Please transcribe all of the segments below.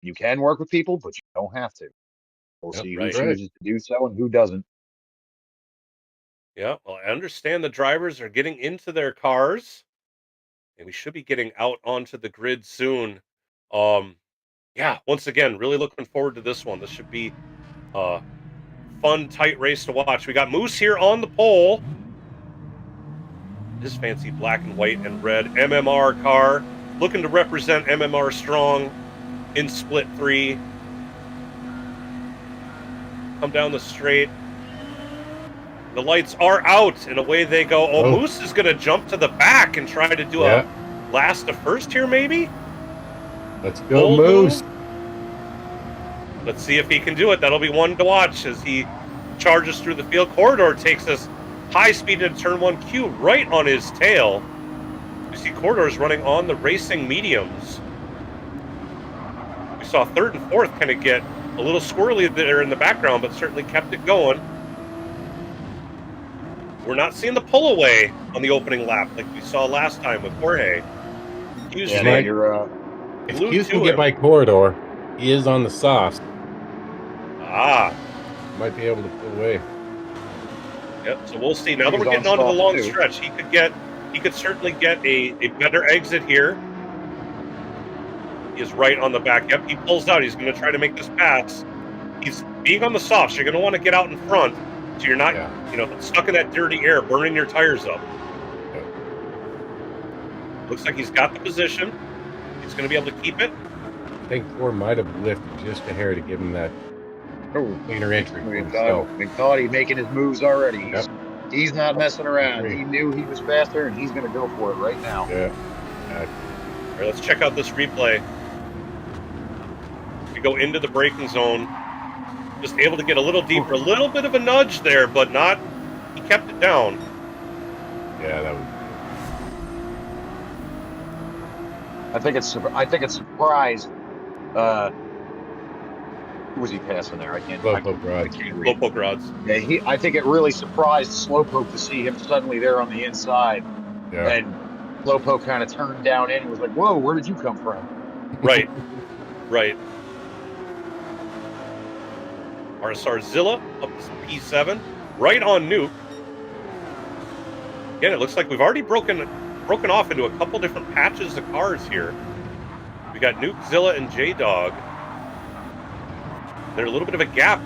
You can work with people, but you don't have to. We'll Yep, see who right. chooses to do so and who doesn't. Yeah, well, I understand the drivers are getting into their cars, and we should be getting out onto the grid soon. Yeah, once again, really looking forward to this one. This should be a fun, tight race to watch. We got Moose here on the pole. His fancy black and white and red MMR car, looking to represent MMR strong in Split 3. Come down the straight. The lights are out, and away they go. Oh, Moose is going to jump to the back and try to do a last to first here, maybe? Let's go, Moose. Let's see if he can do it. That'll be one to watch as he charges through the field. Corridor takes us high speed into turn 1Q right on his tail. You see Corridor's running on the racing mediums. We saw third and fourth kind of get a little squirrely there in the background, but certainly kept it going. We're not seeing the pull away on the opening lap like we saw last time with Jorge. If Hughes can get by Corridor, he is on the softs. Might be able to pull away. Yep, so we'll see. Now that we're getting onto the long stretch, he could certainly get a better exit here. He is right on the back. Yep, he pulls out. He's going to try to make this pass. He's being on the softs. You're going to want to get out in front so you're not, stuck in that dirty air, burning your tires up. Looks like he's got the position. He's going to be able to keep it. I think Thor might have lifted just a hair to give him that cleaner entry. McNaughty making his moves already. He's not messing around. He knew he was faster, and he's going to go for it right now. Yeah. All right, let's check out this replay. We go into the braking zone. Just able to get a little deeper. A little bit of a nudge there, but not. He kept it down. Yeah, that was. I think it's surprised. Who was he passing there? I can't. Slowpoke rods. Yeah, I think it really surprised Slowpoke to see him suddenly there on the inside. Yeah. And Slowpoke kind of turned down in and was like, "Whoa, where did you come from?" Right. Right. Arsarzilla up to P7, right on Nuke. Again, it looks like we've already broken off into a couple different patches of cars here. We got Nuke, Zilla, and J-Dog. There's a little bit of a gap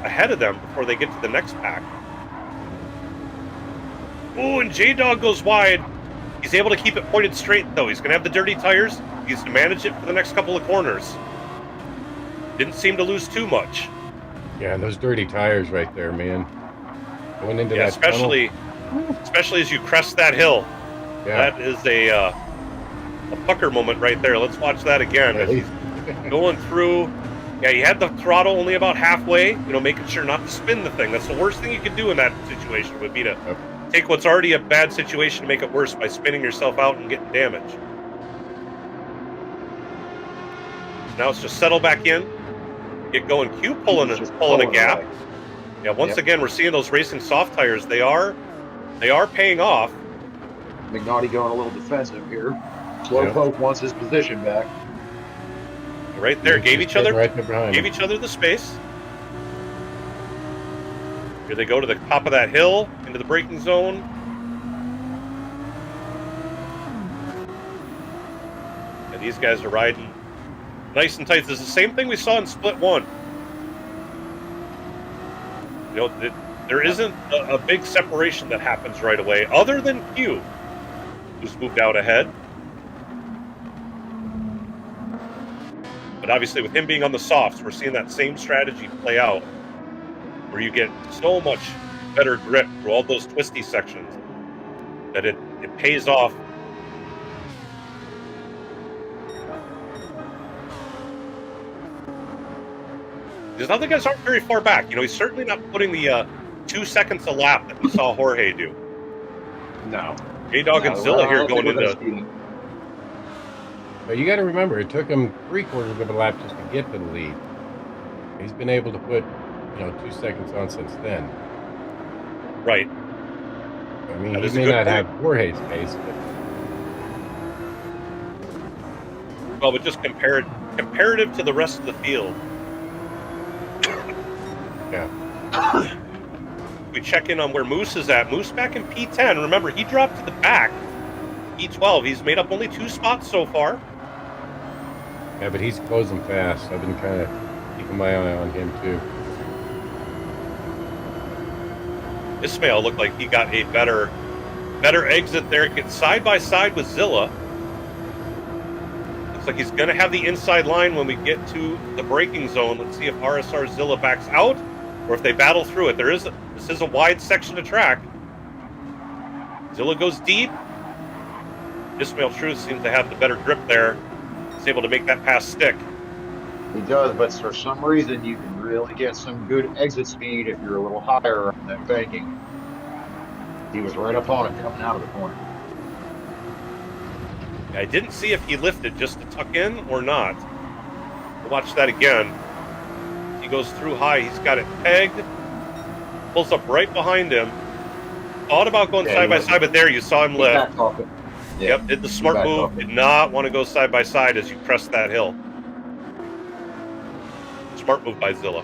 ahead of them before they get to the next pack. Ooh, and J-Dog goes wide. He's able to keep it pointed straight, though. He's going to have the dirty tires. He's to manage it for the next couple of corners. Didn't seem to lose too much. Yeah, those dirty tires right there, man. Going into that especially as you crest that hill. Yeah. That is a pucker moment right there. Let's watch that again. As he's going through. Yeah, he had the throttle only about halfway, making sure not to spin the thing. That's the worst thing you could do in that situation, would be to take what's already a bad situation to make it worse by spinning yourself out and getting damage. Now it's just settle back in, get going. Q pulling a gap. Away. Yeah, once again, we're seeing those racing soft tires. They are paying off. McNaughty going a little defensive here. Slowpoke wants his position back. Right there, gave each other the space. Here they go to the top of that hill, into the braking zone. And these guys are riding nice and tight. This is the same thing we saw in Split 1. There isn't a big separation that happens right away, other than Q, who's moved out ahead. But obviously, with him being on the softs, we're seeing that same strategy play out, where you get so much better grip through all those twisty sections that it pays off. These other guys aren't very far back. He's certainly not putting the 2 seconds a lap that we saw Jorge do. No. J-Dog and Zilla here going into... But you got to remember, it took him 3/4 of a lap just to get to the lead. He's been able to put, 2 seconds on since then. Right. I mean, he may not have Jorge's pace, but... Well, but just compare it comparative to the rest of the field. Yeah. We check in on where Moose is at. Moose back in P10. Remember, he dropped to the back. P12. He's made up only 2 spots so far. Yeah, but he's closing fast. I've been kind of keeping my eye on him too. Ismail looked like he got a better exit there. Gets side by side with Zilla. Looks like he's going to have the inside line when we get to the braking zone. Let's see if RSR Zilla backs out or if they battle through it. This is a wide section of track. Zilla goes deep. Ismail Truth seems to have the better grip there. He's able to make that pass stick. He does, but for some reason you can really get some good exit speed if you're a little higher on that banking. He was right up on it coming out of the corner. I didn't see if he lifted just to tuck in or not. We'll watch that again. He goes through high. He's got it pegged. Pulls up right behind him. Thought about going side by side, but there you saw him lift. Yeah, yep, did the smart move. Did not want to go side by side as you crest that hill. Smart move by Zilla.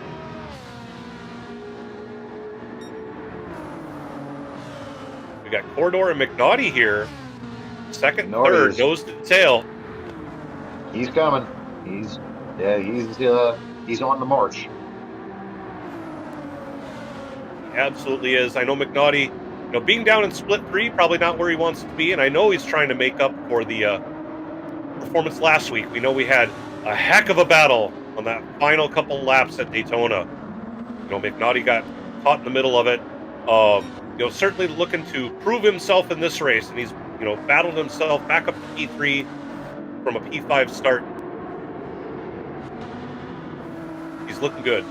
We got Corridor and McNaughty here. Second, third, nose to tail. He's coming. He's on the march. He absolutely is. I know McNaughty, being down in split 3, probably not where he wants to be, and I know he's trying to make up for the performance last week. We know we had a heck of a battle on that final couple laps at Daytona. McNaughty got caught in the middle of it. Certainly looking to prove himself in this race, and he's battled himself back up to P3 from a P5 start. He's looking good.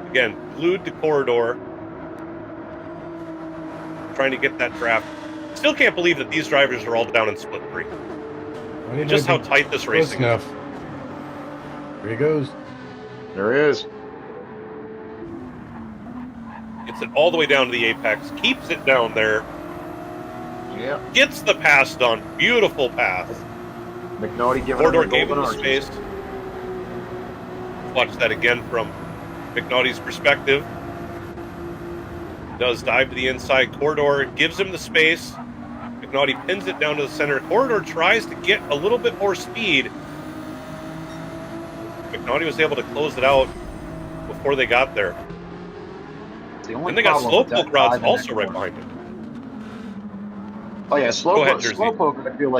Again, glued to Corridor, trying to get that draft. Still can't believe that these drivers are all down in split 3. Just how tight this racing is. There he goes. There is. Gets it all the way down to the apex. Keeps it down there. Yeah. Gets the pass done. Beautiful pass. McNaughty giving Corridor gave him the space. Watch that again from McNaughty's perspective. Does dive to the inside. Corridor gives him the space. McNaughty pins it down to the center. Corridor tries to get a little bit more speed. McNaughty was able to close it out before they got there. And they got Slowpoke Rods also right behind him. Oh yeah, Slowpoke. I feel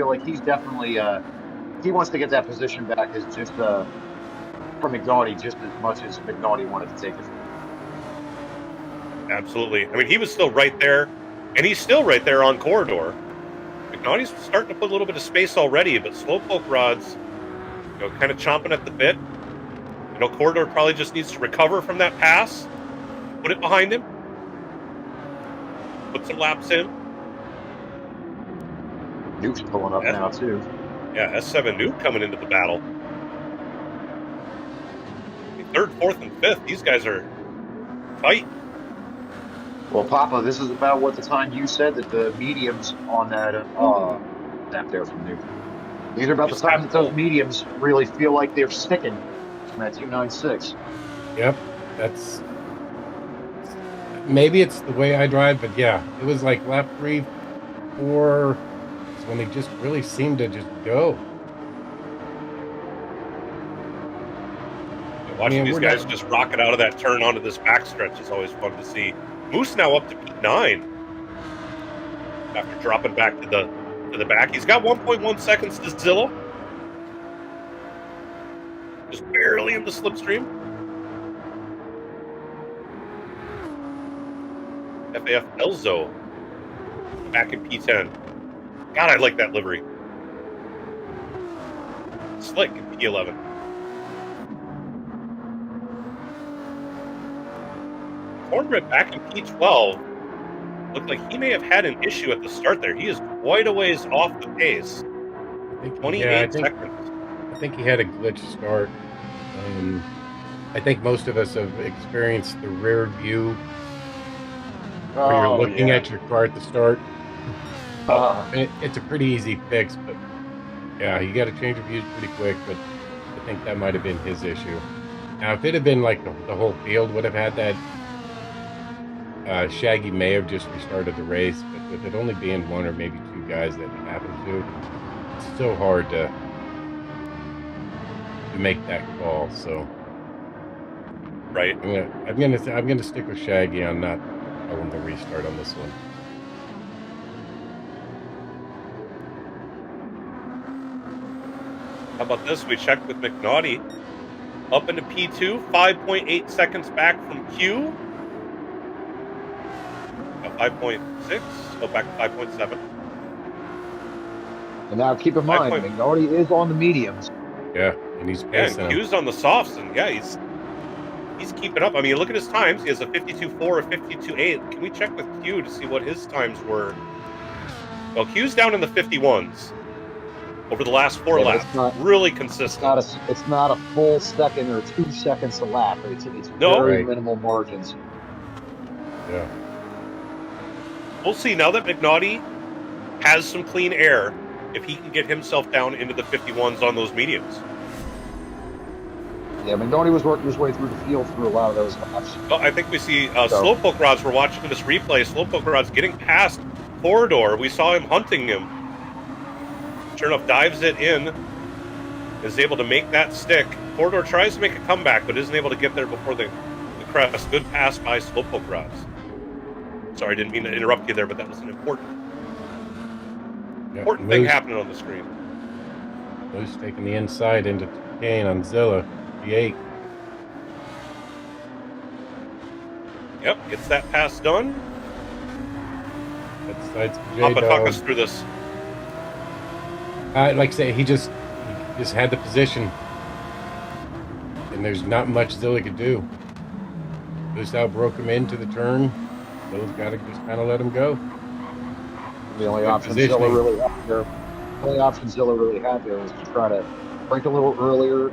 like he's definitely he wants to get that position back as just from McNaughty just as much as McNaughty wanted to take it. Absolutely. I mean, he was still right there, and he's still right there on Corridor. McNaughty's starting to put a little bit of space already, but Slowpoke Rods, kind of chomping at the bit. Corridor probably just needs to recover from that pass, put it behind him, put some laps in. Nuke's pulling up now too. Yeah, S7 Nuke coming into the battle. Third, fourth, and fifth, these guys are tight. Well, Papa, this is about what the time you said that the mediums on that snap there from Nuke. These are about the time that those mediums really feel like they're sticking from that 296. Yep, maybe it's the way I drive, but yeah, it was like lap 3, 4 is when they just really seemed to just go. Watching these guys just rocket out of that turn onto this backstretch is always fun to see. Moose now up to P9 after dropping back to the back. He's got 1.1 seconds to Zilla. Just barely in the slipstream. FAF Elzo back in P10. God, I like that livery. Slick in P11. Cornbread back in P12. Looked like he may have had an issue at the start there. He is quite a ways off the pace. 28 seconds. I think he had a glitch start. I think most of us have experienced the rear view or you're Oh looking yeah. at your car at the start. Uh, It's a pretty easy fix, but yeah, you got to change your views pretty quick. But I think that might have been his issue. Now, if it had been like the whole field would have had that, Shaggy may have just restarted the race. But with it only being one or maybe two guys that happened to, it's so hard to make that call. So Right. I'm gonna stick with Shaggy on not telling the restart on this one. How about this? We checked with McNaughty. Up into P2, 5.8 seconds back from Q. 5.6, go back to 5.7. and now keep in mind, McNaughty is on the mediums. Yeah, and he's pacing and him. Q's on the softs, and yeah, he's keeping up. I mean, look at his times. He has a 52.4, a 52.8. Can we check with Q to see what his times were? Well, Q's down in the 51s over the last 4 laps. Not, really consistent. It's not a full second or 2 seconds a lap. It's very minimal margins. Yeah. We'll see now that McNaughty has some clean air if he can get himself down into the 51s on those mediums. Yeah, McNaughty was working his way through the field through a lot of those laps. Well, I think we see Slowpoke Rods. We're watching this replay. Slowpoke Rods getting past Corridor. We saw him hunting him. Sure enough, dives it in. Is able to make that stick. Corridor tries to make a comeback, but isn't able to get there before the crest. Good pass by Slowpoke Rods. Sorry, I didn't mean to interrupt you there, but that was an important thing happening on the screen. Moose taking the inside into Kane on Zilla, P8. Yep, gets that pass done. That's Papa, talk us through this. Like I say, he just had the position, and there's not much Zilla could do. Moose out broke him into the turn. Zilla's got to just kind of let him go. The only option Zilla really had there. The only option Zilla really had there was to try to break a little earlier,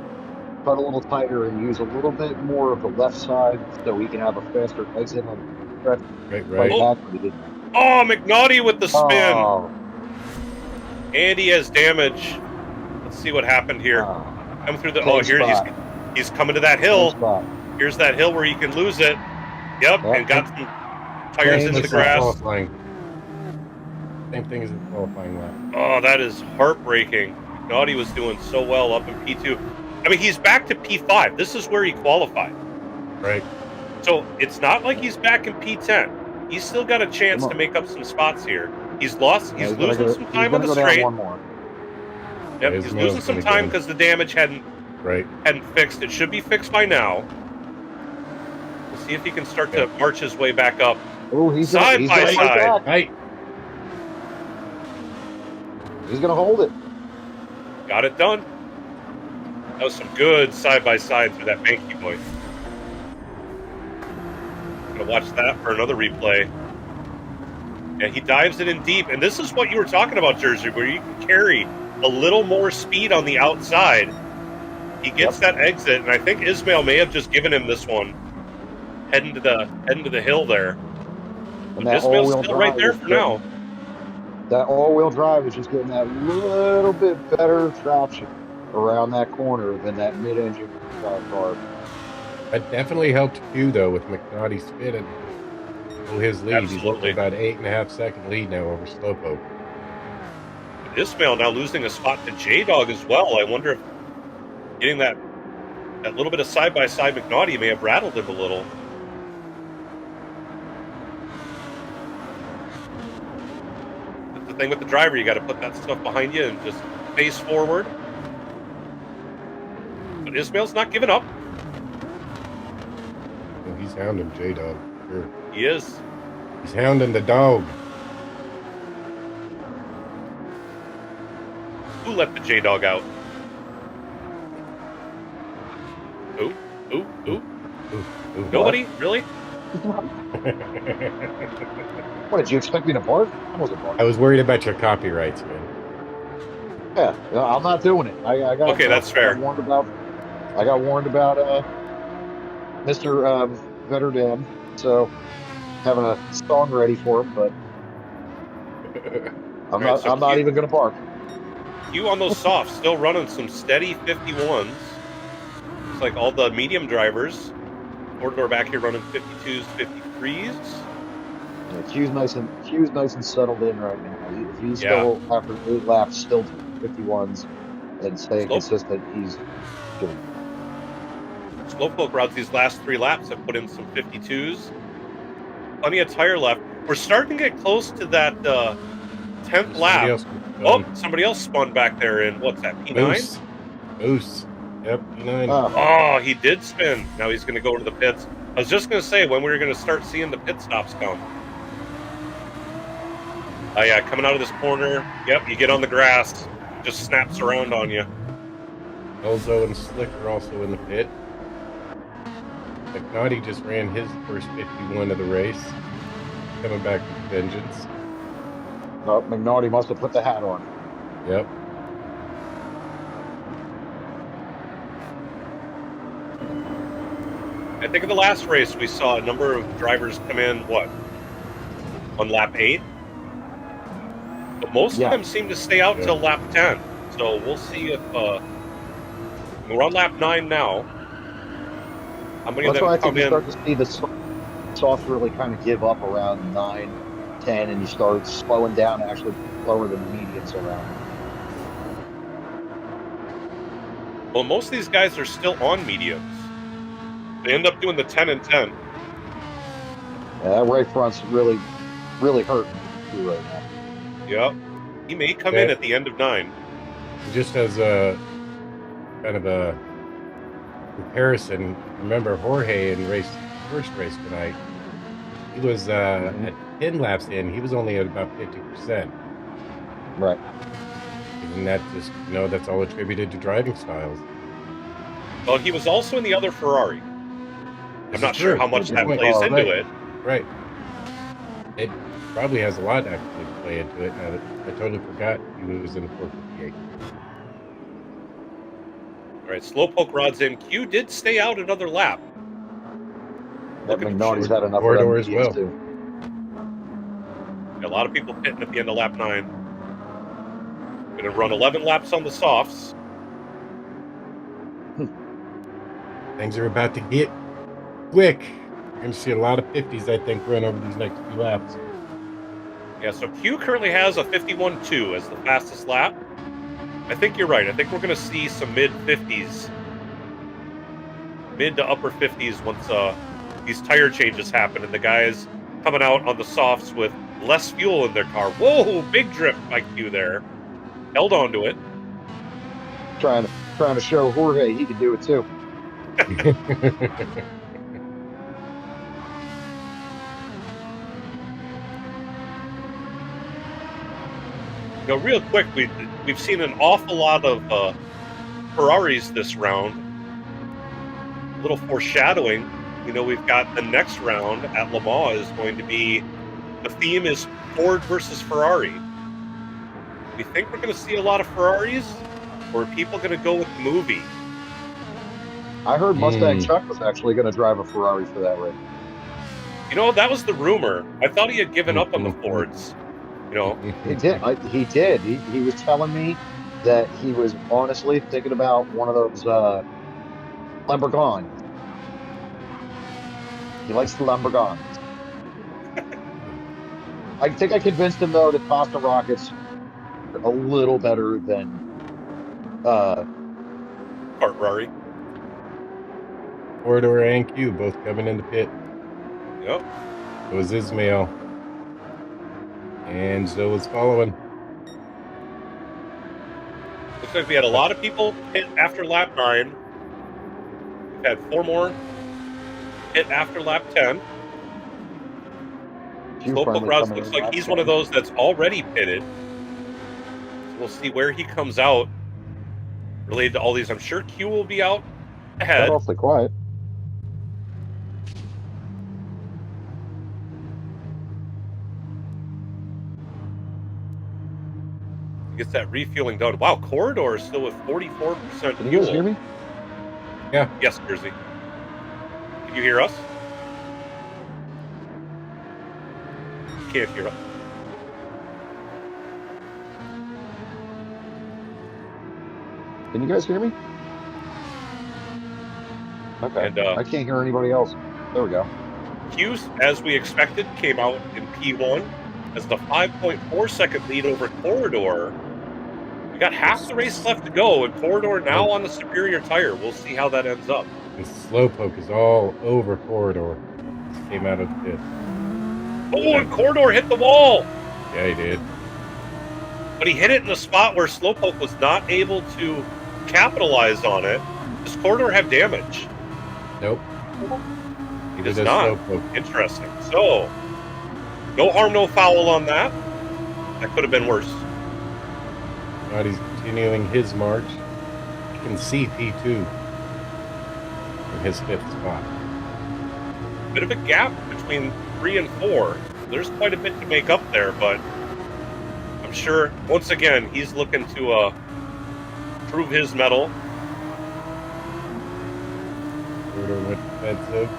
cut a little tighter, and use a little bit more of the left side so he can have a faster exit on the stretch. Right. Oh, McNaughty with the spin. Oh. And he has damage. Let's see what happened here. Come through the. He's coming to that hill. Here's that hill where you can lose it. Yep. And got some tires into the grass. Qualifying. Same thing as the qualifying lap. Oh, that is heartbreaking. McNaughty was doing so well up in P2. I mean, he's back to P5. This is where he qualified. Right. So it's not like he's back in P10. He's still got a chance to make up some spots here. He's losing some time on the straight. Yep, he's losing some time because the damage hadn't fixed. It should be fixed by now. We'll see if he can start to march his way back up. Oh, he's side by side. Right. He's gonna hold it. Got it done. That was some good side by side through that Banky boy. Gonna watch that for another replay. Yeah, he dives it in deep, and this is what you were talking about, Jersey, where you can carry a little more speed on the outside. He gets that exit, and I think Ismail may have just given him this one, heading to the hill there. And but Ismail's still right there for now. That all-wheel drive is just getting that little bit better traction around that corner than that mid-engine car. That definitely helped Q though with McNaughty spinning. His lead. Absolutely. He's looking about 8.5-second lead now over Slowpoke. Ismail now losing a spot to J-Dog as well. I wonder if getting that little bit of side-by-side McNaughty may have rattled him a little. That's the thing with the driver. You got to put that stuff behind you and just face forward. But Ismail's not giving up. Well, he's hounding J-Dog. Sure. He is. He's hounding the dog. Who let the J-Dog out? Who? Nobody? What? Really? What, did you expect me to bark? I wasn't barking. I was worried about your copyrights, man. Yeah, I'm not doing it. I got. Okay, that's fair. I got warned about Mr. Vetter Dan, so having a song ready for him, but I'm right, not. so I'm not even going to bark. Q on those softs, still running some steady 51s. Looks like all the medium drivers. Corridor back here running 52s, 53s. Yeah, Q's nice and settled in right now. If he's Yeah. still after 8 laps, still 51s and staying Slow consistent, he's good. Slowpoke routes these last 3 laps have put in some 52s. Plenty of tire left. We're starting to get close to that 10th Somebody lap. else. Oh, somebody else spun back there in, what's that, P9? Moose. Yep, P9. Ah, Oh, he did spin. Now he's going to go to the pits. I was just going to say when we were going to start seeing the pit stops come. Oh, yeah, coming out of this corner. Yep, you get on the grass. Just snaps around on you. Elzo and Slick are also in the pit. McNaughty just ran his first 51 of the race. Coming back with vengeance. no, McNaughty must have put the hat on. Yep. I think in the last race we saw a number of drivers come in, on lap 8? But most of them seem to stay out till lap 10. So we'll see if we're on lap 9 now. How many of them That's why I come think you in? start to see the soft really kind of give up around 9, 10, and you start slowing down, actually slower than the mediums around them. Well, most of these guys are still on mediums. They end up doing the 10 and 10. Yeah, that right front's really, really hurting you right now. Yep. He may come in at the end of 9. Just as a kind of a comparison, remember Jorge in first race tonight, he was at 10 laps in, he was only at about 50%. Right. And that just, that's all attributed to driving styles. Well, he was also in the other Ferrari. I'm not sure how much that plays into it. Right. It probably has a lot actually to play into it. I totally forgot he was in the 458. All right, Slowpoke rods in. Q did stay out another lap. That McNaughty's had enough of them mediums well. too. A lot of people pitting at the end of lap 9. Going to run 11 laps on the softs. Things are about to get quick. You're going to see a lot of 50s, I think, run over these next few laps. Yeah, so Q currently has a 51.2 as the fastest lap. I think you're right. I think we're going to see some mid-50s. Mid to upper 50s once these tire changes happen and the guys coming out on the softs with less fuel in their car. Whoa, big drift by Q there. Held on to it. Trying to show Jorge he can do it too. Real quick, we've seen an awful lot of Ferraris this round. A little foreshadowing. We've got the next round at Le Mans is going to be, the theme is Ford versus Ferrari. Do you think we're going to see a lot of Ferraris, or are people going to go with the movie? I heard Mustang Chuck was actually going to drive a Ferrari for that race. That was the rumor. I thought he had given up on the Fords. He did. He did. He was telling me that he was honestly thinking about one of those Lamborghinis. He likes the Lamborghinis. I think I convinced him though that Costa Rockets are a little better than Ferrari. Corridor and Q both coming in the pit. Yep. So is Ismail. And so is following. Looks like we had a lot of people hit after lap 9. We've had 4 more hit after lap 10. Slowpoke routes looks like he's one of those that's already pitted. So we'll see where he comes out related to all these. I'm sure Q will be out ahead. Awfully quiet. Gets that refueling done. Wow, Corridor is still with 44% fuel. Can you guys hear me? Yeah. Yes, Jersey. Can you hear us? can't hear him. Can you guys hear me? Okay. And I can't hear anybody else. There we go. Hughes, as we expected, came out in P1 as the 5.4 second lead over Corridor. We got half the race left to go, and Corridor now on the superior tire. We'll see how that ends up. And Slowpoke is all over Corridor. Just came out of the pit. Oh, and Corridor hit the wall! Yeah, he did. But he hit it in a spot where Slowpoke was not able to capitalize on it. Does Corridor have damage? Nope. He does not. Interesting. So, no harm, no foul on that. That could have been worse. But he's continuing his march. You can see P2 in his 5th spot. Bit of a gap between 3 and 4. There's quite a bit to make up there, but I'm sure, once again, he's looking to prove his mettle. Corridor went defensive.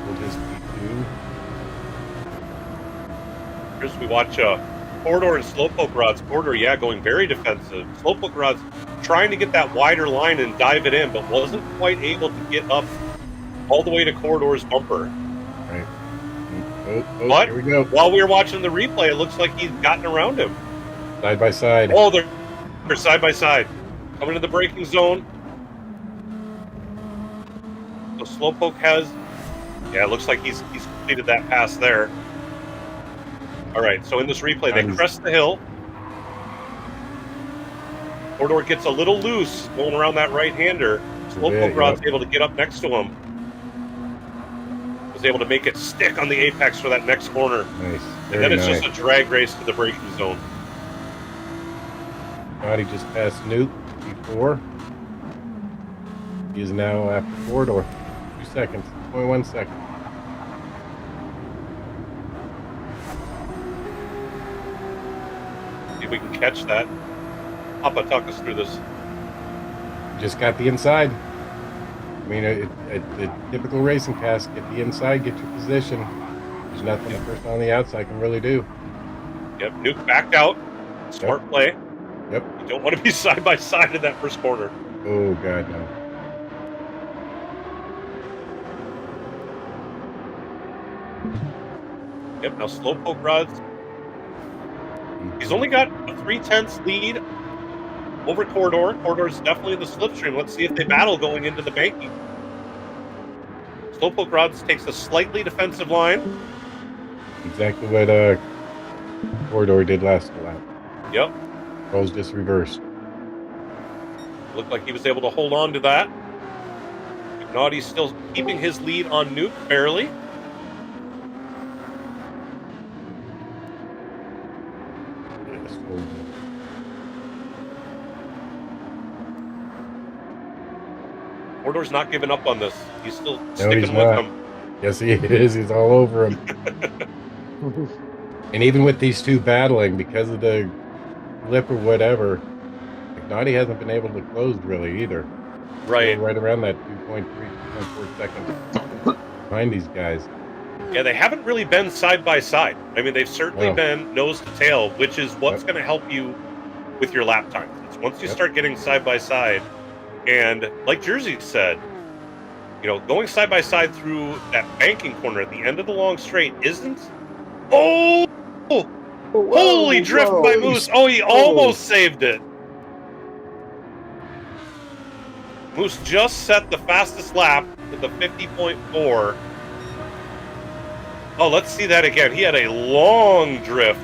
We'll just P2. Here's we watch Corridor and Slowpoke rods. Corridor, yeah, going very defensive. Slowpoke rods trying to get that wider line and dive it in, but wasn't quite able to get up all the way to Corridor's bumper. Right. But here we go. While we were watching the replay, it looks like he's gotten around him. Side by side. Oh, they're side by side. Coming to the braking zone. So Slowpoke has... Yeah, it looks like he's completed that pass there. All right, so in this replay, they crest the hill. Corridor gets a little loose going around that right-hander. Slowpoke rod's able to get up next to him. Was able to make it stick on the apex for that next corner. Nice. And then it's just a drag race to the braking zone. He just passed Nuke, P4. He is now after Corridor. 2 seconds, 0.1 second. See if we can catch that. Papa, talk us through this. Just got the inside. I mean, a typical racing pass, get the inside, get your position. There's nothing the person on the outside can really do. Yep, Nuke backed out. Smart play. Yep. You don't want to be side by side in that first corner. Oh, God, no. Yep, now Slowpoke rods. He's only got a 3/10 lead over Corridor. Corridor's definitely in the slipstream. Let's see if they battle going into the banking. Slowpoke rods takes a slightly defensive line. Exactly what Corridor did last lap. Yep. Roles just reversed. Looked like he was able to hold on to that. Naughty's still keeping his lead on Nuke barely. Corridor's not giving up on this. He's still sticking with him. Yes, he is. He's all over him. And even with these two battling, because of the lip or whatever, Naughty hasn't been able to close really either. Right. Still right around that 2.3, 2.4 seconds behind these guys. Yeah, they haven't really been side by side. I mean, they've certainly been nose to tail, which is what's going to help you with your lap times. It's once you start getting side by side, and like Jersey said, you know, going side by side through that banking corner at the end of the long straight isn't. Oh! Holy drift by Moose! Oh, he almost saved it. Moose just set the fastest lap with a 50.4. Oh, let's see that again. He had a long drift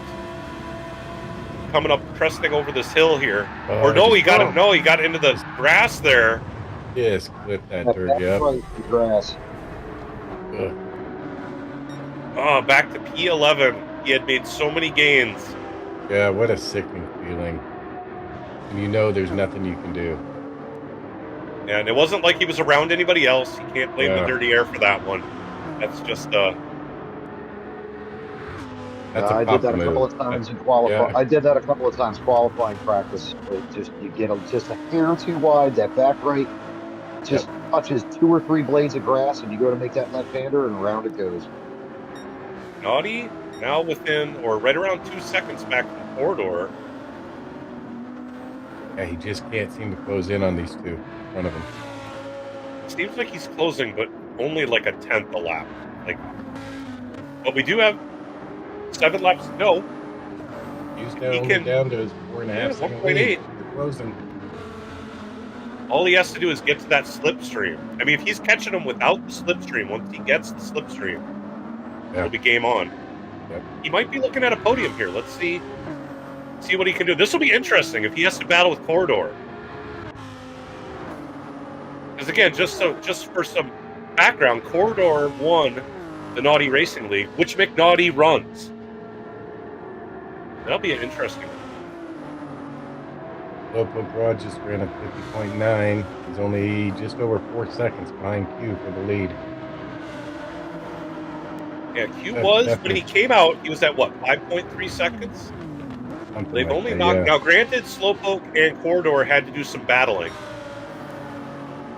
coming up, cresting over this hill here. Or no, he got it. No, he got into the grass there. Yes, clip that dirt. Yeah. Right, the grass. Oh, back to P11. He had made so many gains. Yeah, what a sickening feeling. And you know there's nothing you can do. And it wasn't like he was around anybody else. You can't blame the dirty air for that one. That's just That's I did that a couple of times in qualifying. Yeah. I did that a couple of times qualifying practice. It just you get just a hair too wide. That back right just touches 2 or 3 blades of grass, and you go to make that left-hander, and around it goes. Naughty now within, or right around 2 seconds back from Corridor. Yeah, he just can't seem to close in on these two in front of him. Seems like he's closing, but only like a tenth a lap. Like, but we do have 7 laps to go. He's down to his 4.5 second lead. They're closing. All he has to do is get to that slipstream. I mean, if he's catching him without the slipstream, once he gets the slipstream, it'll be game on. Yep. He might be looking at a podium here. Let's see what he can do. This will be interesting if he has to battle with Corridor. Because again, just for some background, Corridor won the Naughty Racing League, which McNaughty runs. That'll be an interesting one. Slowpoke Rod just ran a 50.9. He's only just over 4 seconds behind Q for the lead. Yeah, Q was, when he came out, he was at what, 5.3 seconds? They've only knocked. Now, granted, Slowpoke and Corridor had to do some battling.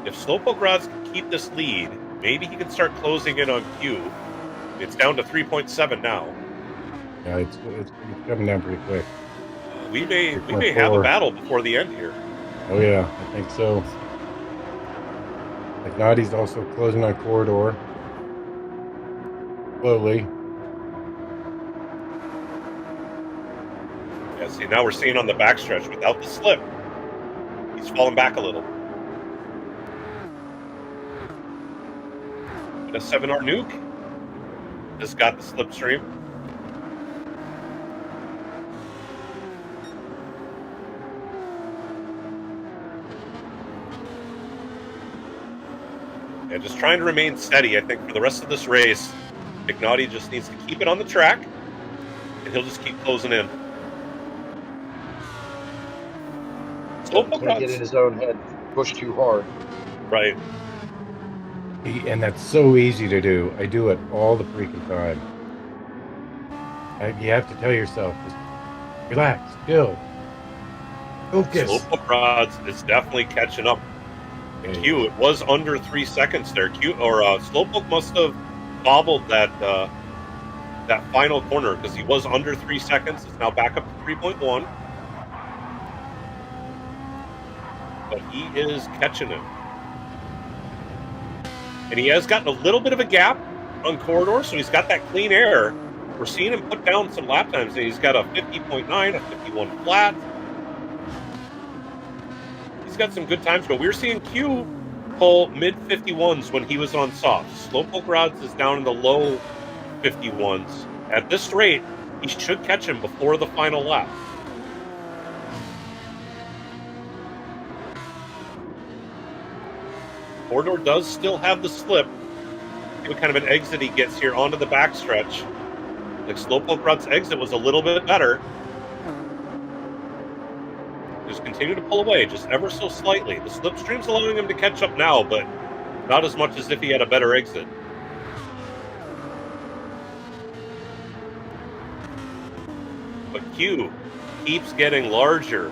If Slowpoke Rods can keep this lead, maybe he can start closing in on Q. It's down to 3.7 now. Yeah, it's coming down pretty quick. We may have a battle before the end here. Oh yeah, I think so. McNaughty's also closing on Corridor. Slowly. Yeah, see, now we're seeing on the backstretch without the slip. He's falling back a little. And a 7R nuke has got the slipstream. Yeah, just trying to remain steady, I think, for the rest of this race. McNaughty just needs to keep it on the track, and he'll just keep closing in. Slowpoke can't get in his own head, push too hard. Right. And that's so easy to do. I do it all the freaking time. You have to tell yourself, just relax, chill, focus. Slowpoke Rods is definitely catching up. Q, it was under 3 seconds there. Slowpoke must have bobbled that final corner because he was under 3 seconds. It's now back up to 3.1. But he is catching him. And he has gotten a little bit of a gap on Corridor, so he's got that clean air. We're seeing him put down some lap times. He's got a 50.9, a 51 flat. He's got some good times, but we're seeing Q pull mid-51s when he was on soft. Slowpoke Rods is down in the low 51s. At this rate, he should catch him before the final lap. Corridor does still have the slip. What kind of an exit he gets here onto the backstretch. Like Slowpoke Rod's exit was a little bit better. Just continue to pull away, just ever so slightly. The slipstream's allowing him to catch up now, but not as much as if he had a better exit. But Q keeps getting larger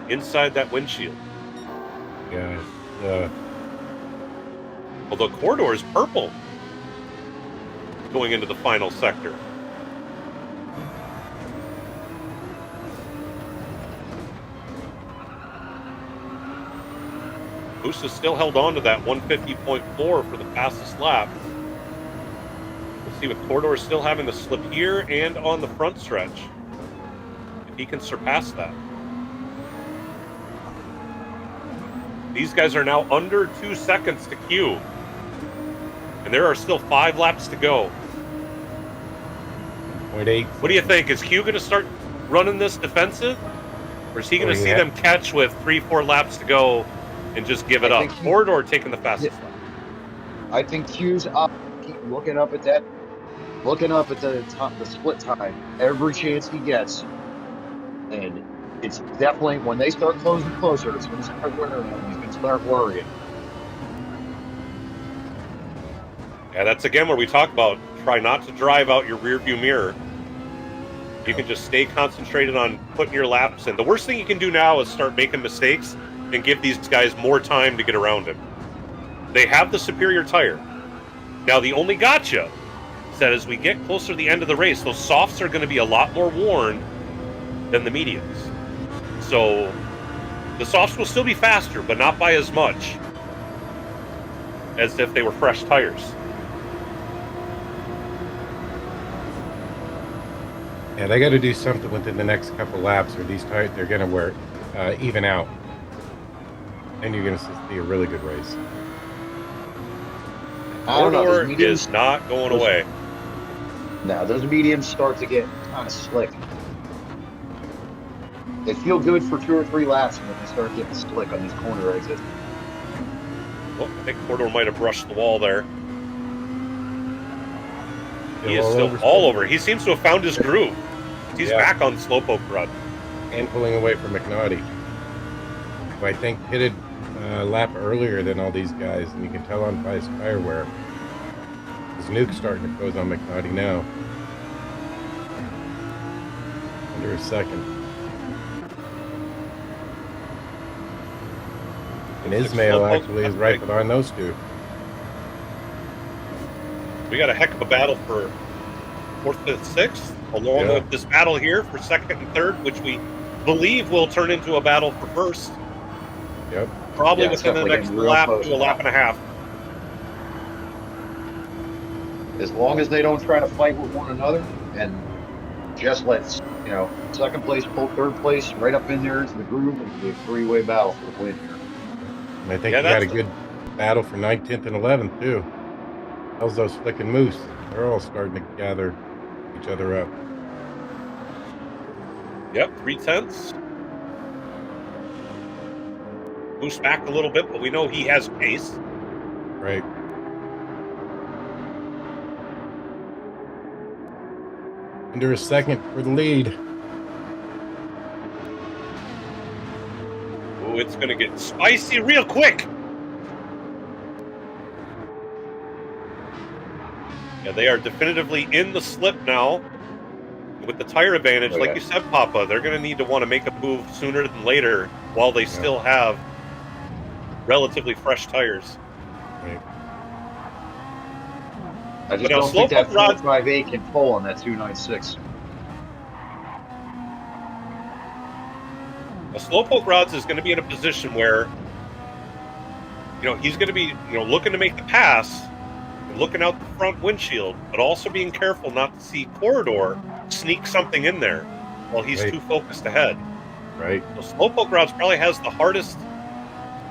inside that windshield. Yeah. Although Corridor is purple going into the final sector. Moose has still held on to that 150.4 for the fastest lap. We'll see with Corridor still having the slip here and on the front stretch. If he can surpass that. These guys are now under 2 seconds to Q. And there are still 5 laps to go. 0.8. What do you think? Is Q going to start running this defensive? Or is he going to see them catch with 3-4 laps to go and just give it up? Corridor taking the fastest lap. I think Q's up. Keep looking up at that. Looking up at the top, the split time. Every chance he gets. And it's definitely, when they start closing closer, it's going to start worrying him. He's going to start worrying. Yeah, that's again where we talk about try not to drive out your rear view mirror. You can just stay concentrated on putting your laps in. The worst thing you can do now is start making mistakes and give these guys more time to get around him. They have the superior tire. Now the only gotcha is is that as we get closer to the end of the race, those softs are going to be a lot more worn than the mediums. So the softs will still be faster, but not by as much as if they were fresh tires. Yeah, they got to do something within the next couple laps, or these tires, they're going to even out. And you're going to see a really good race. Corridor is not going away. No, those mediums start to get kind of slick. They feel good for 2 or 3 laps, and then they start getting slick on these corner exits. Well, I think Corridor might have brushed the wall there. He is Still still all over. He seems to have found his groove. He's back on Slowpoke Run. And pulling away from McNaughty, who I think pitted a lap earlier than all these guys, and you can tell by his tire wear. His nuke's starting to close on McNaughty now. Under a second. And Ismail actually is right behind those two. We got a heck of a battle for 4th, 5th, 6th, along with this battle here for 2nd and 3rd, which we believe will turn into a battle for 1st. Yep. Probably within the next lap to a lap and a half. As long as they don't try to fight with one another and just let, 2nd place pull 3rd place right up in there into the groove, it'll be a 3-way battle for the win here. And I think you got a good battle for 9th, 10th, and 11th, too. How's those flicking moose? They're all starting to gather each other up. Yep, 3/10. Moose back a little bit, but we know he has pace. Right. Under a second for the lead. Oh, it's going to get spicy real quick. Yeah, they are definitively in the slip now. With the tire advantage, like you said, Papa, they're going to need to want to make a move sooner than later while they still have relatively fresh tires. Right. I just don't think that 458 can pull on that 296. A Slowpoke Rods is going to be in a position where, he's going to be, looking to make the pass, looking out the front windshield, but also being careful not to see Corridor sneak something in there while he's too focused ahead. Right. So Slowpoke Rods probably has the hardest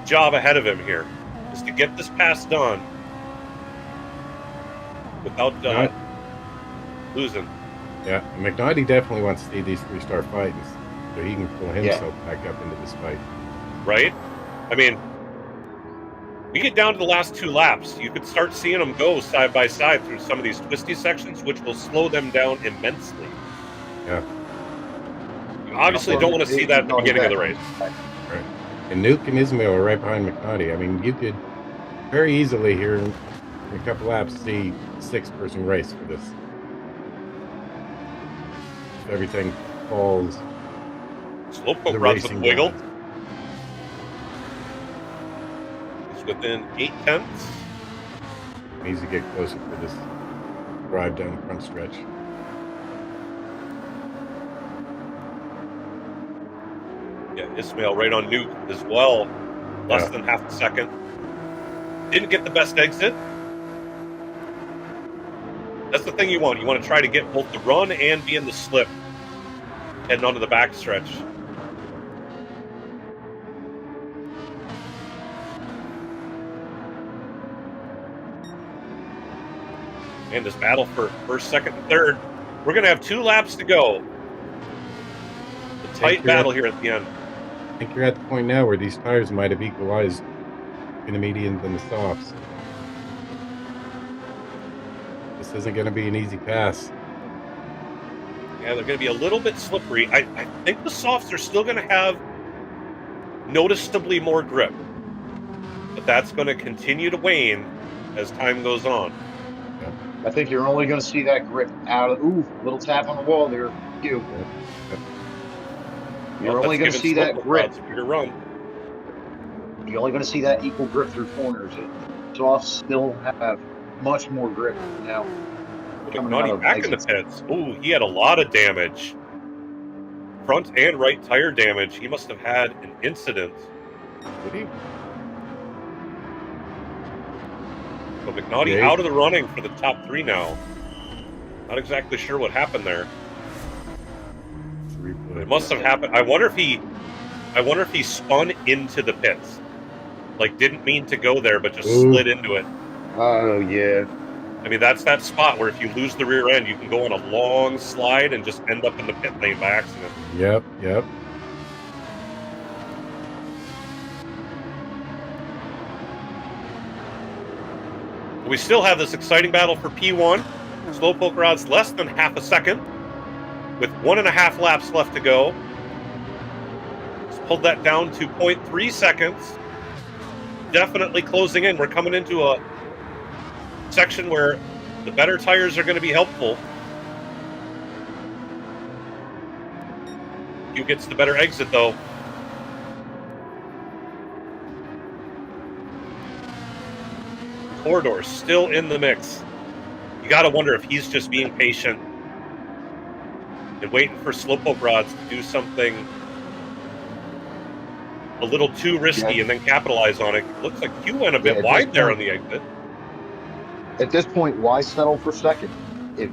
job ahead of him here, is to get this pass done without losing. Yeah, McNaughty definitely wants to see these 3-star fights so he can pull himself back up into this fight. Right? I mean, we get down to the last 2 laps, you could start seeing them go side by side through some of these twisty sections, which will slow them down immensely. Yeah. You obviously don't want to see that at the beginning of the race. Right. And Nuke and Ismail are right behind McNaughty. I mean, you could very easily here in a couple laps see a 6-person race for this. If everything falls. Slowpoke Rods with wiggle. He's within 8/10. Needs to get closer for this drive down the front stretch. Yeah, Ismail right on Nuke as well. Less than half a second. Didn't get the best exit. That's the thing you want. You want to try to get both the run and be in the slip heading onto the back stretch. And this battle for 1st, 2nd, and 3rd. We're going to have 2 laps to go. A tight battle here at the end. I think you're at the point now where these tires might have equalized in the mediums and the softs. This isn't going to be an easy pass. Yeah, they're going to be a little bit slippery. I think the softs are still going to have noticeably more grip. But that's going to continue to wane as time goes on. I think you're only going to see that grip out of... Ooh, little tap on the wall there. You're only going to see that grip. You're wrong. You're only going to see that equal grip through corners. Softs still have much more grip now. McNaughty back in the pits. Ooh, he had a lot of damage. Front and right tire damage. He must have had an incident. Did he? So McNaughty out of the running for the top 3 now. Not exactly sure what happened there. It must have happened. I wonder if he spun into the pits. Like, didn't mean to go there, but just slid into it. Oh, yeah. I mean, that's that spot where if you lose the rear end, you can go on a long slide and just end up in the pit lane by accident. Yep, yep. We still have this exciting battle for P1. Slowpoke Rod's less than half a second, with 1.5 laps left to go. Let's pull that down to 0.3 seconds. Definitely closing in. We're coming into a section where the better tires are going to be helpful. Q gets the better exit, though. Corridor still in the mix. You got to wonder if he's just being patient and waiting for Slowpoke Rods to do something a little too risky and then capitalize on it. Looks like Q went a bit wide there on the exit. At this point, why settle for second? If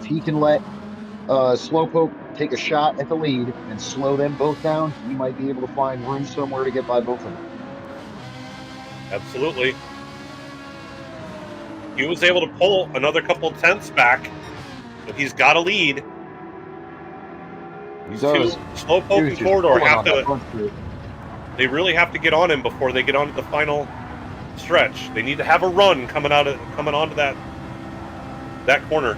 he can let Slowpoke take a shot at the lead and slow them both down, he might be able to find room somewhere to get by both of them. Absolutely. He was able to pull another couple tenths back, but he's got a lead. He does. Slowpoke and Corridor have to. They really have to get on him before they get onto the final stretch. They need to have a run coming onto that corner.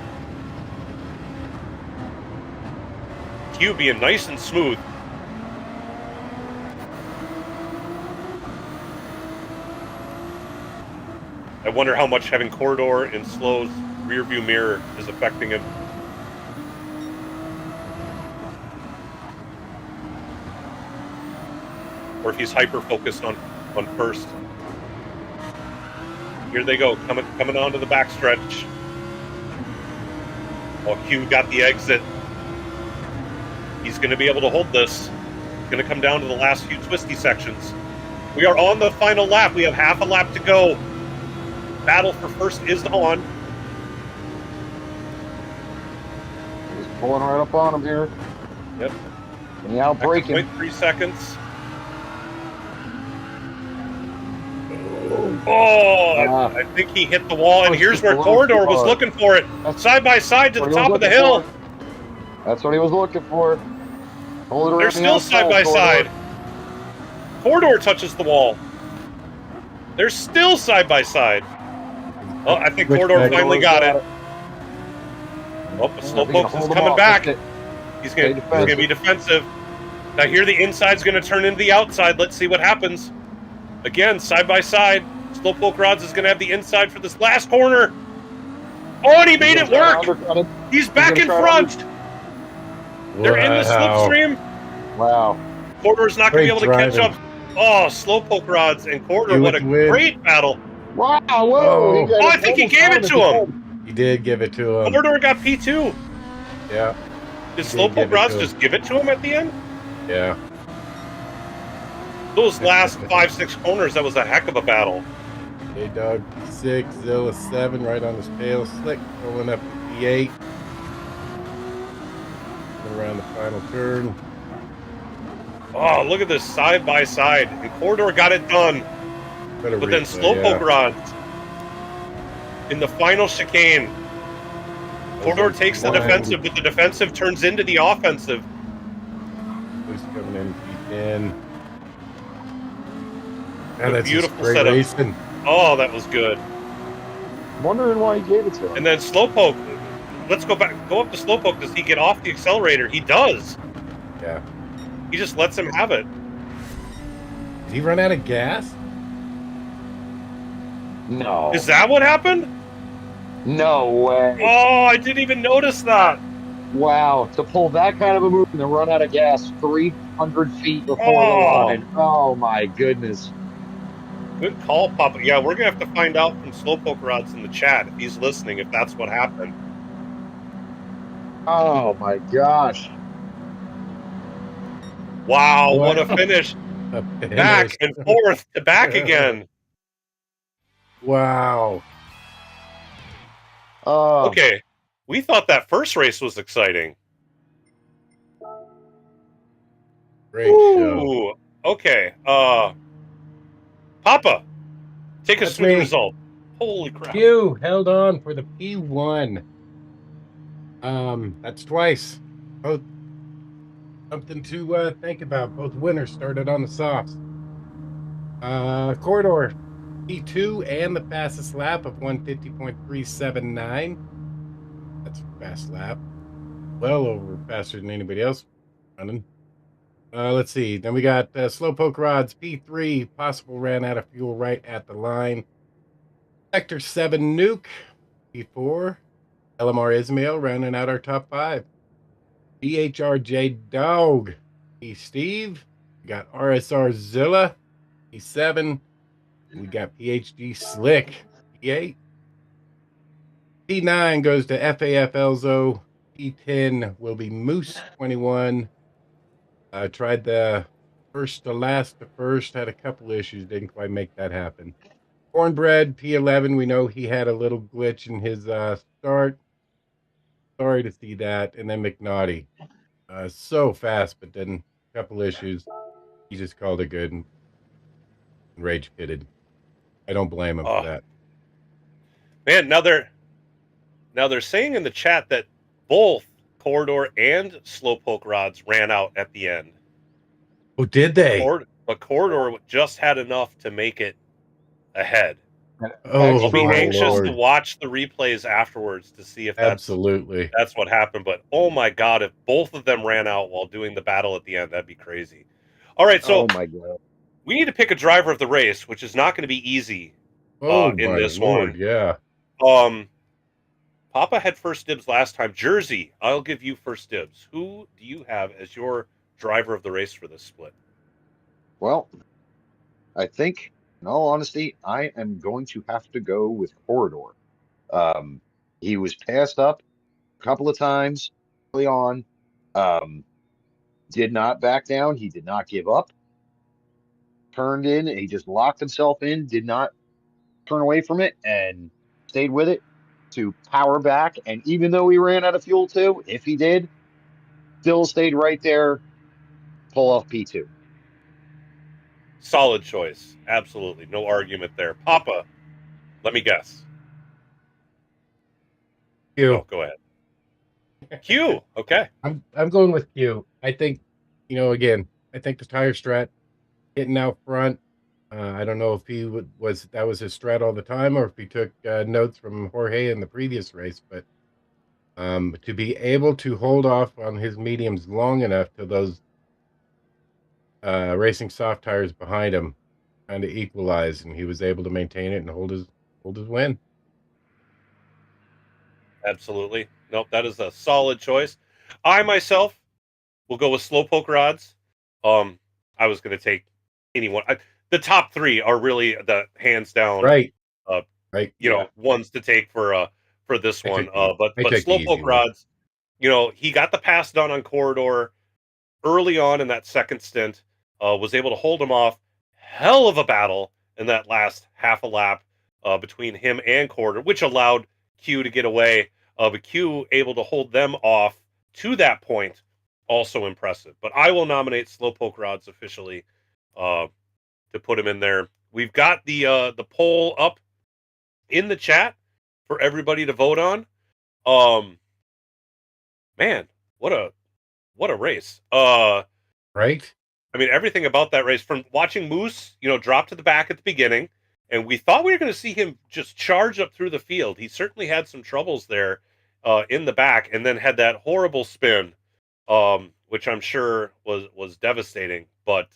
Q being nice and smooth. I wonder how much having Corridor in Slow's rear view mirror is affecting him. Or if he's hyper-focused on first. Here they go, coming onto the backstretch. Oh, Q got the exit. He's going to be able to hold this. It's going to come down to the last few twisty sections. We are on the final lap. We have half a lap to go. Battle for first is on. He's pulling right up on him here. Yep. And he outbreak him. 0.3 seconds. Oh, I think he hit the wall, and here's where Corridor was looking for it. Side by side to the top of the hill. That's what he was looking for. They're still side by side. Corridor touches the wall. They're still side by side. Oh, I think Corridor finally got it. Oh, Slowpoke is coming back. He's going to be defensive. Now here the inside's going to turn into the outside. Let's see what happens. Again, side by side. Slowpoke Rods is going to have the inside for this last corner. Oh, and he made it work. He's back in front. They're in the slipstream. Wow. Corridor's not going to be able to catch up. Oh, Slowpoke Rods and Corridor, what a great battle. Wow, whoa. Oh, I think he gave it to him. He did give it to him. Corridor got P2. Yeah. Did Slowpoke Rods just give it to him at the end? Yeah. Those last 5-6 corners, that was a heck of a battle. Dog 6, Zilla 7, right on his tail. Slick rolling up to P8. Around the final turn. Oh, look at this side by side. And Corridor got it done. But then Slowpoke Rods in the final chicane. Corridor takes the defensive, but the defensive turns into the offensive. Who's coming in P10? And that's beautiful setup. Racing. Oh, that was good. Wondering why he gave it to him. And then Slowpoke. Let's go up to Slowpoke. Does he get off the accelerator? He does. Yeah. He just lets him have it. Did he run out of gas? No. Is that what happened? No way. Oh, I didn't even notice that. Wow. To pull that kind of a move and then run out of gas 300 feet before the line. Oh, my goodness. Good call, Papa. Yeah, we're gonna have to find out from Slowpoke Rods in the chat if he's listening, if that's what happened. Oh my gosh. Wow, what What a finish. a Back finish. and forth to back again. Wow. Okay. We thought that first race was exciting. Great show. Ooh. Okay. Papa, take us That's through the me. result. Holy crap. You held on for the P1. That's twice. Both something to think about. Both winners started on the softs. Corridor P2 and the fastest lap of 150.379. That's a fast lap. Well over faster than anybody else running. Let's see. Then we got Slowpoke Rods P3. Possible ran out of fuel right at the line. Sector 7 Nuke P4. LMR Ismail rounding out our top 5. BHRJ Dog P Steve. We got RSR Zilla P7. We got PHG Slick P8. P9 goes to FAF Elzo. P10 will be Moose 21. Tried the first to last to first, had a couple issues, didn't quite make that happen. Cornbread P11, we know he had a little glitch in his start. Sorry to see that. And then McNaughty, so fast, but then a couple issues. He just called it good and rage pitted. I don't blame him for that. Man, now they're saying in the chat that both Corridor and Slowpoke Rods ran out at the end. Oh, did they? But Corridor just had enough to make it ahead. Oh, I'll be my anxious to Lord. watch the replays afterwards to see if that's what happened. But oh my god, if both of them ran out while doing the battle at the end, that'd be crazy. All right, so Oh my God. we need to pick a driver of the race, which is not going to be easy Oh, in my this Lord, one. yeah. Papa had first dibs last time. Jersey, I'll give you first dibs. Who do you have as your driver of the race for this split? Well, I think, in all honesty, I am going to have to go with Corridor. Um, he was passed up a couple of times early on. Um, did not back down. He did not give up. Turned in. He just locked himself in. Did not turn away from it and stayed with it to power back. And even though he ran out of fuel too, if he did, still stayed right there. Pull off P2. Solid choice. Absolutely. No argument there. Papa, let me guess. Q. No, go ahead. Q. Okay. I'm going with Q. I think, again, I think the tire strat hitting out front. I don't know if he was his strat all the time, or if he took notes from Jorge in the previous race. But to be able to hold off on his mediums long enough to those racing soft tires behind him kind of equalize, and he was able to maintain it and hold his win. Absolutely. Nope, that is a solid choice. I myself will go with Slowpoke Rods. I was going to take anyone. The top three are really the hands down, Right. ones to take for this one. But Slowpoke one. Rods, he got the pass done on Corridor early on in that second stint. Was able to hold him off. Hell of a battle in that last half a lap between him and Corridor, which allowed Q to get away. But Q able to hold them off to that point, also impressive. But I will nominate Slowpoke Rods officially to put him in there. We've got the poll up in the chat for everybody to vote on. Man, what a race. Right. I mean, everything about that race, from watching Moose, drop to the back at the beginning, and we thought we were going to see him just charge up through the field. He certainly had some troubles there in the back, and then had that horrible spin, which I'm sure was devastating. But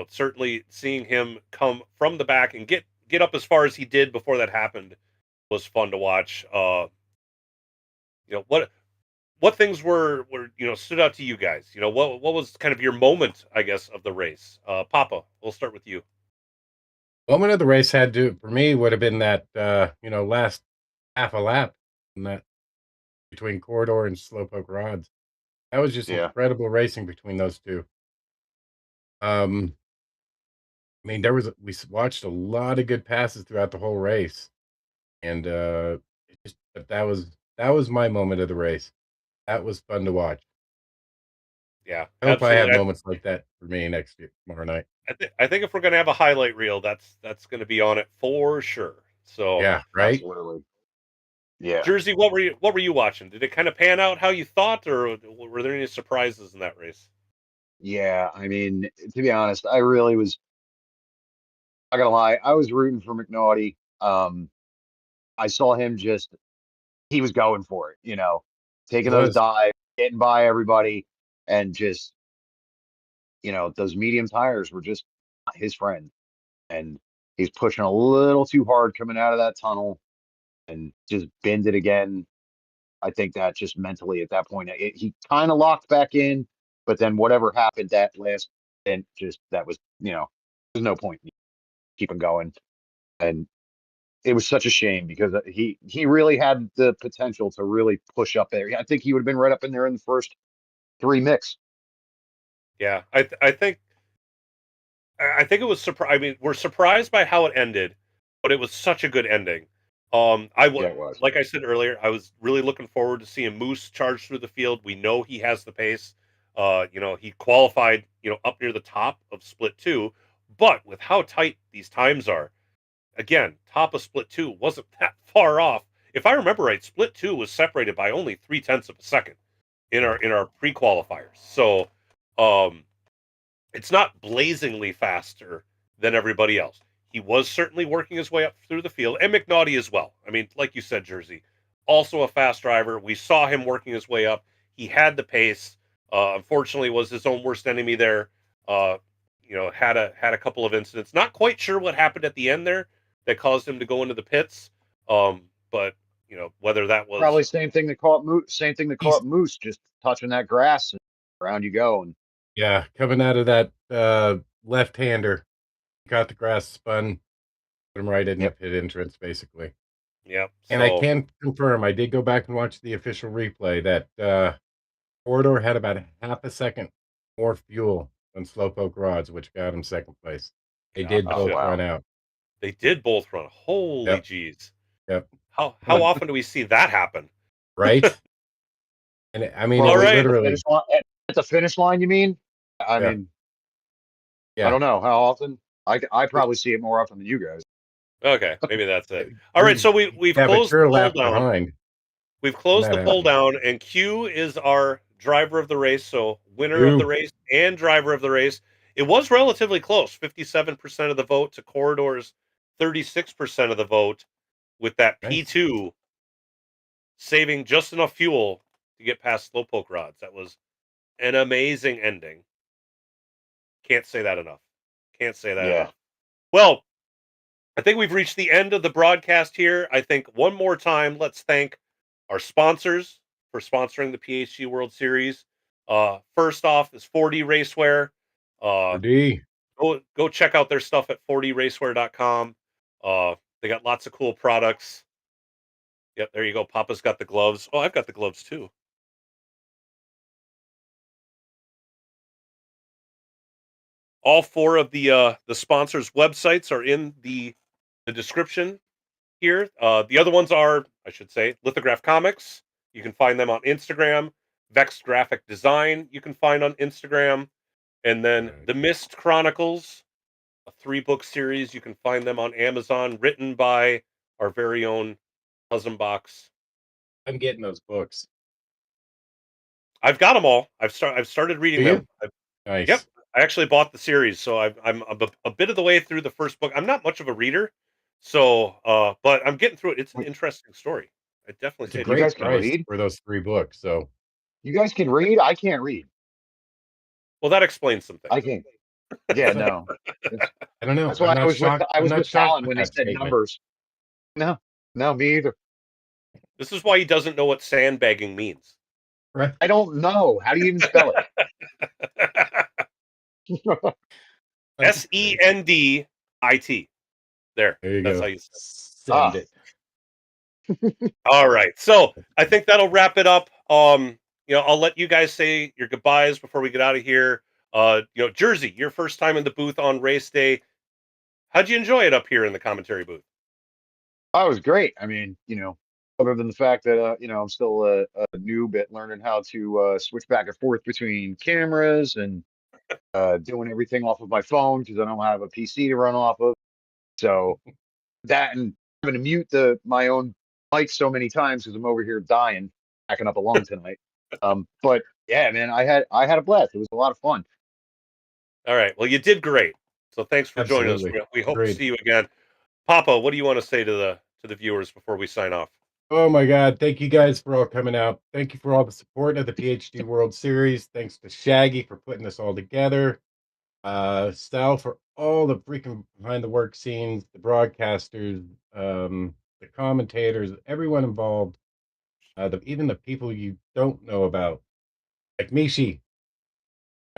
certainly seeing him come from the back and get up as far as he did before that happened was fun to watch. What things were stood out to you guys? What was kind of your moment, I guess, of the race? Papa, we'll start with you. Moment of the race had to, for me, would have been that, last half a lap in that between Corridor and Slowpoke Rods. That was just Yeah. incredible racing between those two. I mean, we watched a lot of good passes throughout the whole race, and but that was my moment of the race. That was fun to watch. Yeah, I hope I have absolutely. moments like that for me next year, tomorrow night. I think if we're gonna have a highlight reel, that's gonna be on it for sure. So, Yeah, right. Absolutely. Yeah. Jersey, what were you watching? Did it kind of pan out how you thought, or were there any surprises in that race? Yeah. I mean, to be honest, I really was not gonna lie. I was rooting for McNaughty. I saw him just he was going for it, He taking those was. dives, getting by everybody, and just, those medium tires were just not his friend. And he's pushing a little too hard coming out of that tunnel and just bend it again. I think that just mentally at that point, he kind of locked back in, but then whatever happened that last, and just that was, there's no point in keeping going. And it was such a shame because he really had the potential to really push up there. I think he would have been right up in there in the first three mix. Yeah, I think it was I mean, we're surprised by how it ended, but it was such a good ending. Yeah, it was. Like I said earlier, I was really looking forward to seeing Moose charge through the field. We know he has the pace. He qualified, up near the top of split two, but with how tight these times are, again, top of split two wasn't that far off. If I remember right, split two was separated by only 0.3 of a second in our pre qualifiers. So, um, it's not blazingly faster than everybody else. He was certainly working his way up through the field, and McNaughty as well. I mean, like you said, Jersey, also a fast driver. We saw him working his way up. He had the pace. Unfortunately, was his own worst enemy there. Uh, had a couple of incidents. Not quite sure what happened at the end there that caused him to go into the pits. But whether that was Probably same thing that caught Moose. Same thing that He's caught Moose, just touching that grass and around you go. And Yeah, coming out of that left-hander, got the grass spun, put him right in the yep, pit entrance, basically. yeah. And I So can confirm, I did go back and watch the official replay that Corridor had about half a second more fuel than Slowpoke Rods, which got him second place. They did oh both gotcha. run wow, out. They did both run. Holy Yep, jeez. yep. How often do we see that happen? Right? And I mean, it All well, was right. at the finish literally, line. At the finish line, you mean? I yeah, mean, I yeah. don't know how often. I probably see it more often than you guys. Okay, maybe that's it. All right, You're, so we've yeah, but closed you're the a poll lap down. behind We've when closed that the poll happens. down, and Q is our driver of the race. So winner of the You, race and driver of the race. It was relatively close, 57% of the vote to Corridor's 36% of the vote, with that nice. P2 saving just enough fuel to get past Slowpoke Rods. That was an amazing ending. Can't say that enough. Can't say that Yeah, enough. Well, I think we've reached the end of the broadcast here. I think one more time, let's thank our sponsors for sponsoring the PHG World Series. First off is 4D Racewear. Uh, For D. go check out their stuff at 4dracewear.com. They got lots of cool products. Yep, there you go. Papa's got the gloves. Oh, I've got the gloves too. All four of the sponsors' websites are in the description here. The other ones are, I should say, Lithograph Comics. You can find them on Instagram. Vex Graphic Design, you can find on Instagram. And then The Mist Chronicles, a 3-book series. You can find them on Amazon, written by our very own Cousin Box. I'm getting those books. I've got them all. I've started Do reading you? them. Yep, Nice. I actually bought the series, so I'm a bit of the way through the first book. I'm not much of a reader, so but I'm getting through it. It's an wait, interesting story. I definitely It's a say it's you great guys interesting. can price read. for those 3 books, so You guys can read. I can't read. Well, that explains some I things. can't. Yeah, no. It's, I don't know. that's why I I'm was not with shocked Talon with when he that said statement. numbers. No, no, me either. This is why he doesn't know what sandbagging means. Right. I don't know. How do you even spell it? That's great. SENDIT. There. There you That's go. how you say it. Send Ah, it. All right. So I think that'll wrap it up. I'll let you guys say your goodbyes before we get out of here. Jersey, your first time in the booth on race day. How'd you enjoy it up here in the commentary booth? that was great. I mean, other than the fact that I'm still a noob at learning how to switch back and forth between cameras and doing everything off of my phone because I don't have a PC to run off of. So that and having to mute my own mic so many times because I'm over here dying, backing up a lung tonight. But yeah, man, I had a blast. It was a lot of fun. All right. Well, you did great. So thanks for joining us. Absolutely. We hope to Agreed. see you again. Papa, what do you want to say to the viewers before we sign off? Oh my God. Thank you guys for all coming out. Thank you for all the support of the PHG World Series. Thanks to Shaggy for putting this all together. Sal for all the freaking behind the work scenes, the broadcasters, the commentators, everyone involved, even the people you don't know about, like Mishi,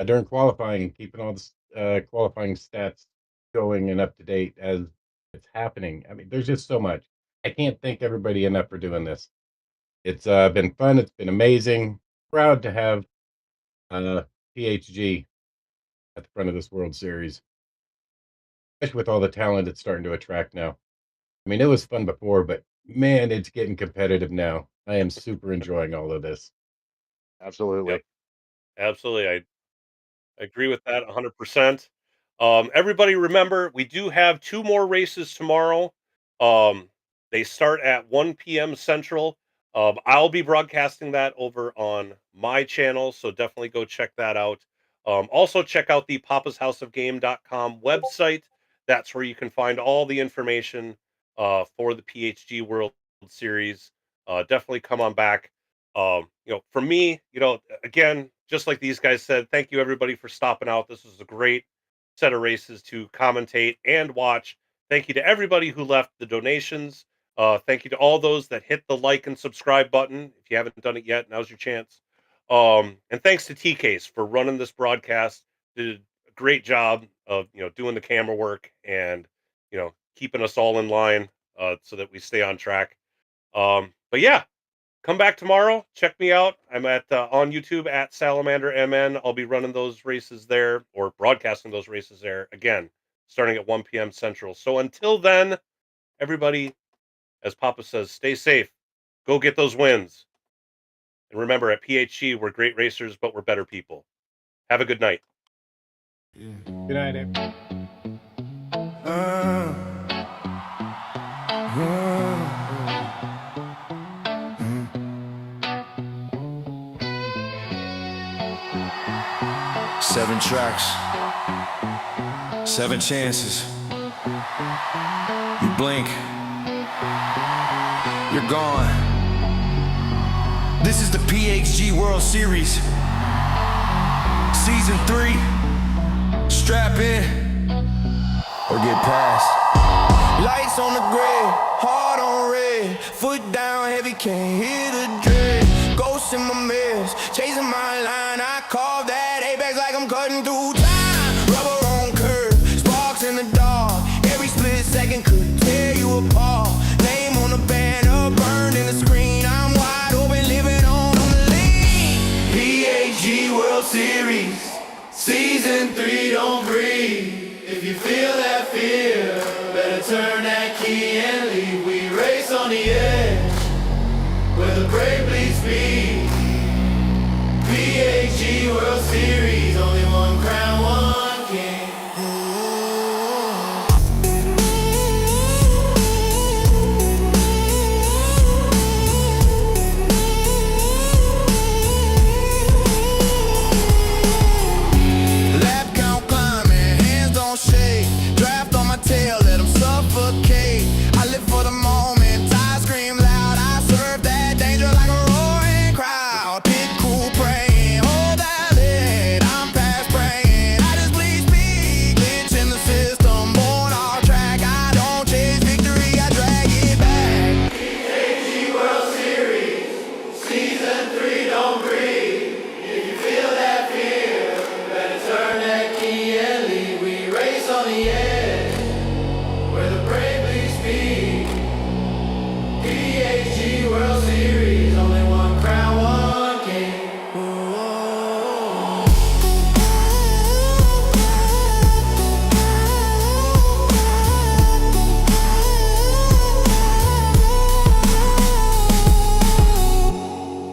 during qualifying, keeping all the qualifying stats going and up to date as it's happening. I mean, there's just so much. I can't thank everybody enough for doing this. It's been fun. It's been amazing. Proud to have uh, PHG at the front of this World Series, especially with all the talent it's starting to attract now. I mean, it was fun before, but man, it's getting competitive now. I am super enjoying all of this. Yep, Absolutely. absolutely. I agree with that 100%. Everybody remember, we do have 2 more races tomorrow. Um, they start at 1 p.m. Central. I'll be broadcasting that over on my channel, so definitely go check that out. Also check out the papashouseofgame.com website. That's where you can find all the information for the PHG World Series. Definitely come on back. For me, again, just like these guys said, thank you everybody for stopping out. This was a great set of races to commentate and watch. Thank you to everybody who left the donations. Thank you to all those that hit the like and subscribe button. If you haven't done it yet, now's your chance. And thanks to TCase for running this broadcast. Did a great job of doing the camera work and keeping us all in line so that we stay on track. But yeah, come back tomorrow. Check me out. I'm at on YouTube at Salamander MN. I'll be running those races there or broadcasting those races there again, starting at 1 p.m. Central. So until then, everybody, as Papa says, stay safe. Go get those wins. And remember, at PHG, we're great racers, but we're better people. Have a good night. Good night, everybody. Seven tracks, 7 chances. You blink, you're gone. This is the PHG World Series, Season 3. Strap in or get past. Lights on the grid, heart on red, foot down heavy, can't hear the dread. Ghosts in my mirrors, chasing my line. I carve that apex like I'm cutting through time. Rubber on curve, sparks in the dark. Every split second could tear you apart. Name on the banner, burned in the screen. I'm wide open, living on the lean. PHG World Series, Season 3, don't breathe. If you feel that fear, better turn that key and leave. We race on the edge, where the brave bleed speed. PHG World Series, only one crown, one king. Lap count climbing, hands don't shake. Draft on my tail, let them suffocate. I live for the moment, I scream loud. I serve that danger like a roaring crowd. Pit crew praying, hold that lid. I'm past praying, I just bleed speed. Glitch in the system, born off track. I don't chase victory, I drag it back. PHG World Series, Season 3, don't breathe. If you feel that fear, better turn that key and leave. We race on the edge, where the brave PHG World Series, only one crown, one king.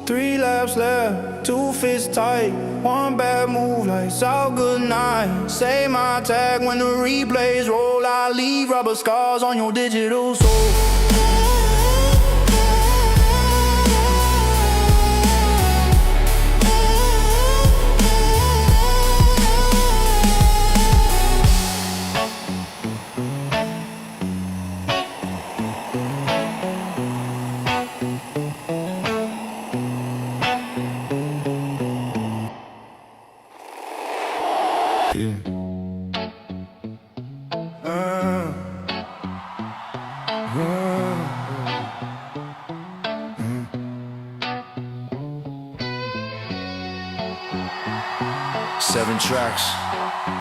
Three laps left, 2 fists tight, one bad move, lights out, good night. Say my tag when the replays roll. I leave rubber scars on your digital soul. Yeah. 7 tracks.